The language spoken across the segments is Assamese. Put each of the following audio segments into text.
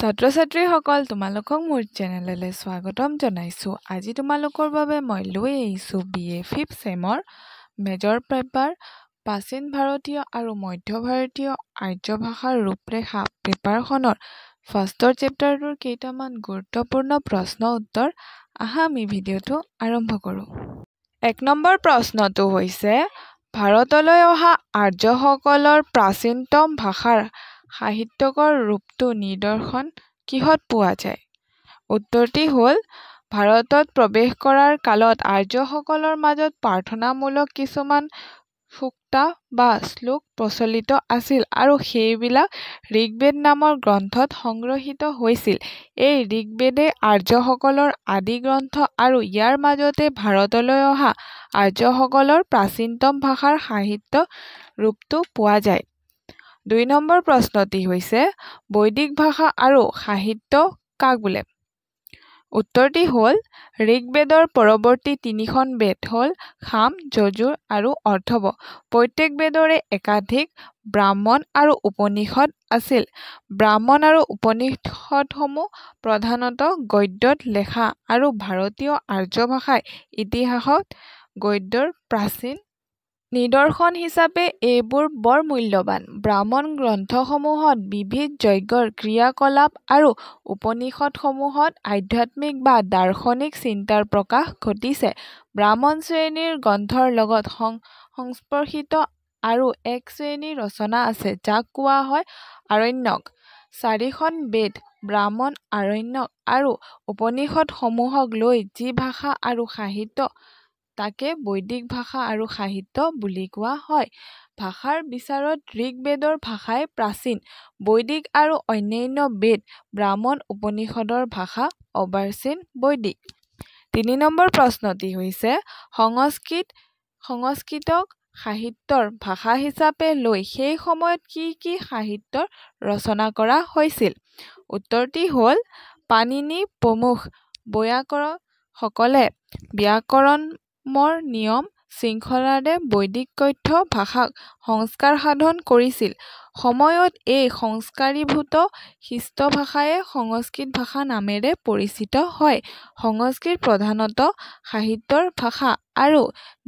ছাত্ৰ-ছাত্ৰীসকল তোমালোকক মোৰ চেনেললৈ স্বাগতম জনাইছোঁ। আজি তোমালোকৰ বাবে মই লৈ আহিছোঁ BA 5th চেমৰ মেজৰ পেপাৰ প্ৰাচীন ভাৰতীয় আৰু মধ্য ভাৰতীয় আৰ্য ভাষাৰ ৰূপৰেখা পেপাৰখনৰ ফাৰ্ষ্টৰ চেপ্টাৰটোৰ কেইটামান গুৰুত্বপূৰ্ণ প্ৰশ্ন উত্তৰ। আহা আমি ভিডিঅ'টো আৰম্ভ কৰোঁ। 1 নম্বৰ প্ৰশ্নটো হৈছে ভাৰতলৈ অহা আৰ্যসকলৰ প্ৰাচীনতম ভাষাৰ সাহিত্যকৰ ৰূপটো নিদৰ্শন কিহত পোৱা যায়? উত্তৰটি হ'ল ভাৰতত প্ৰৱেশ কৰাৰ কালত আৰ্যসকলৰ মাজত প্ৰাৰ্থনামূলক কিছুমান সূক্তা বা শ্লোক প্ৰচলিত আছিল আৰু সেইবিলাক ঋগ্বেদ নামৰ গ্ৰন্থত সংগ্ৰহিত হৈছিল। এই ঋগ্বেদে আৰ্যসকলৰ আদি গ্ৰন্থ আৰু ইয়াৰ মাজতে ভাৰতলৈ অহা আৰ্যসকলৰ প্ৰাচীনতম ভাষাৰ সাহিত্য ৰূপটো পোৱা যায়। 2 নম্বৰ প্ৰশ্নটি হৈছে বৈদিক ভাষা আৰু সাহিত্য কাক বোলে? উত্তৰটি হ'ল ঋগ্বেদৰ পৰৱৰ্তী 3খন বেদ হ'ল সাম, যজুৰ আৰু অথৰ্ব। প্ৰত্যেক বেদৰে একাধিক ব্ৰাহ্মণ আৰু উপনিষদ আছিল। ব্ৰাহ্মণ আৰু উপনিষদসমূহ প্ৰধানতঃ গদ্যত লেখা আৰু ভাৰতীয় আৰ্য ভাষাৰ ইতিহাসত গদ্যৰ প্ৰাচীন নিদৰ্শন হিচাপে এইবোৰ বৰ মূল্যৱান। ব্ৰাহ্মণ গ্ৰন্থসমূহত বিবিধ যজ্ঞৰ ক্ৰিয়াকলাপ আৰু উপনিষদসমূহত আধ্যাত্মিক বা দাৰ্শনিক চিন্তাৰ প্ৰকাশ ঘটিছে। ব্ৰাহ্মণ শ্ৰেণীৰ গ্ৰন্থৰ লগত সংস্পৰ্শিত আৰু এক শ্ৰেণীৰ ৰচনা আছে যাক কোৱা হয় আৰণ্যক। 4খন বেদ, ব্ৰাহ্মণ, আৰণ্যক আৰু উপনিষদসমূহক লৈ যি ভাষা আৰু সাহিত্য তাকে বৈদিক ভাষা আৰু সাহিত্য বুলি কোৱা হয়। ভাষাৰ বিচাৰত ঋগ্বেদৰ ভাষাই প্ৰাচীন, বৈদিক আৰু অন্যান্য বেদ, ব্ৰাহ্মণ, উপনিষদৰ ভাষা অৰ্বাচীন বৈদিক। 3 নম্বৰ প্ৰশ্নটি হৈছে সংস্কৃতক সাহিত্যৰ ভাষা হিচাপে লৈ সেই সময়ত কি কি সাহিত্যৰ ৰচনা কৰা হৈছিল? উত্তৰটি হ'ল পাণিনি প্ৰমুখ বৈয়াকৰণসকলে ব্যাকৰণৰ নিয়ম শৃংখলাৰে বৈদিক কথ্য ভাষাক সংস্কাৰ সাধন কৰিছিল। সময়ত এই সংস্কাৰীভূত শিষ্ট ভাষায়ে সংস্কৃত ভাষা নামেৰে পৰিচিত হয়। সংস্কৃত প্ৰধানতঃ সাহিত্যৰ ভাষা আৰু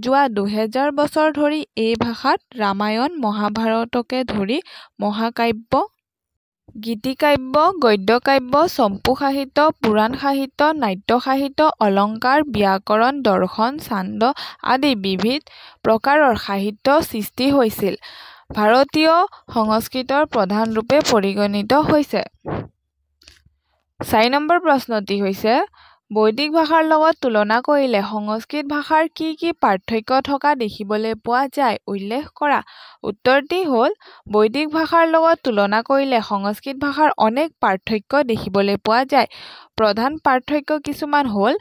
যোৱা 2000 বছৰ ধৰি এই ভাষাত ৰামায়ণ, মহাভাৰতকে ধৰি মহাকাব্য, গীতিকাব্য, গদ্যকাব্য, চম্পু সাহিত্য, পুৰাণ সাহিত্য, নাট্য সাহিত্য, অলংকাৰ, ব্যাকৰণ, দৰ্শন, ছান্দ আদি বিবিধ প্ৰকাৰৰ সাহিত্য সৃষ্টি হৈছিল। ভাৰতীয় সংস্কৃতৰ প্ৰধান ৰূপে পৰিগণিত হৈছে। 4 নম্বৰ প্ৰশ্নটি হৈছে বৈদিক ভাষাৰ লগত তুলনা কৰিলে সংস্কৃত ভাষাৰ কি কি পাৰ্থক্য থকা দেখিবলৈ পোৱা যায় উল্লেখ কৰা। উত্তৰটি হ'ল বৈদিক ভাষাৰ লগত তুলনা কৰিলে সংস্কৃত ভাষাৰ অনেক পাৰ্থক্য দেখিবলৈ পোৱা যায়। প্ৰধান পাৰ্থক্য কিছুমান হ'ল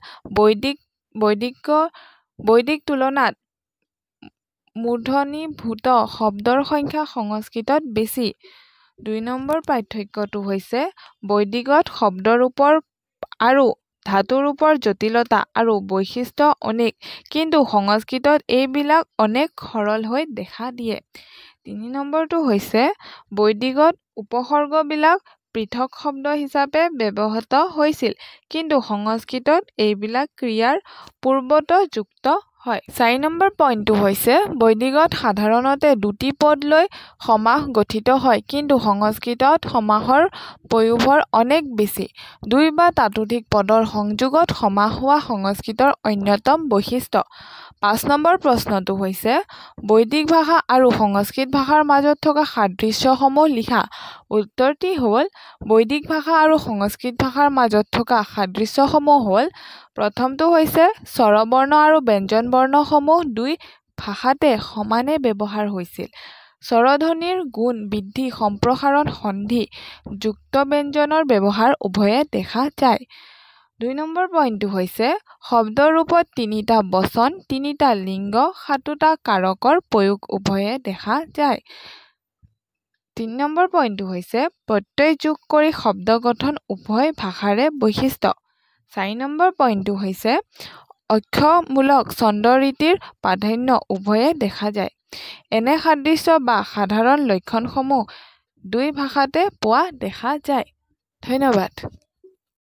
বৈদিক তুলনাত মূৰ্ধনীভূত শব্দৰ সংখ্যা সংস্কৃতত বেছি। 2 নম্বৰ পাৰ্থক্যটো হৈছে বৈদিকত শব্দৰূপৰ আৰু ধাতুৰূপৰ জটিলতা আৰু বৈশিষ্ট্য অনেক, কিন্তু সংস্কৃতত এইবিলাক অনেক সৰল হৈ দেখা দিয়ে। 3 নম্বৰটো হৈছে বৈদিকত উপসৰ্গবিলাক পৃথক শব্দ হিচাপে ব্যৱহৃত হৈছিল, কিন্তু সংস্কৃতত এইবিলাক ক্ৰিয়াৰ পূৰ্বত যুক্ত হয়। 4 নম্বৰ পইণ্টটো হৈছে বৈদিকত সাধাৰণতে দুটি পদ লৈ সমাস গঠিত হয়, কিন্তু সংস্কৃতত সমাসৰ পয়োভৰ অনেক বেছি। 2 বা ততোধিক পদৰ সংযোগত সমাস হোৱা সংস্কৃতৰ অন্যতম বৈশিষ্ট্য। 5 নম্বৰ প্ৰশ্নটো হৈছে বৈদিক ভাষা আৰু সংস্কৃত ভাষাৰ মাজত থকা সাদৃশ্যসমূহ লিখা। উত্তৰটি হ'ল বৈদিক ভাষা আৰু সংস্কৃত ভাষাৰ মাজত থকা সাদৃশ্যসমূহ হ'ল প্ৰথমটো হৈছে স্বৰবৰ্ণ আৰু ব্যঞ্জনবৰ্ণসমূহ 2 ভাষাতে সমানে ব্যৱহাৰ হৈছিল। স্বৰধ্বনিৰ গুণ বৃদ্ধি, সম্প্ৰসাৰণ, সন্ধি, যুক্ত ব্যঞ্জনৰ ব্যৱহাৰ উভয়ে দেখা যায়। 2 নম্বৰ পইণ্টটো হৈছে শব্দৰূপত 3টা বচন, 3টা লিংগ, 7টা কাৰকৰ প্ৰয়োগ উভয়ে দেখা যায়। 3 নম্বৰ পইণ্টটো হৈছে প্ৰত্যয় যোগ কৰি শব্দ গঠন উভয় ভাষাৰে বৈশিষ্ট্য। 4 নম্বৰ পইণ্টটো হৈছে অক্ষৰমূলক ছন্দৰীতিৰ প্ৰাধান্য উভয়ে দেখা যায়। এনে সাদৃশ্য বা সাধাৰণ লক্ষণসমূহ 2 ভাষাতে পোৱা দেখা যায়। ধন্যবাদ।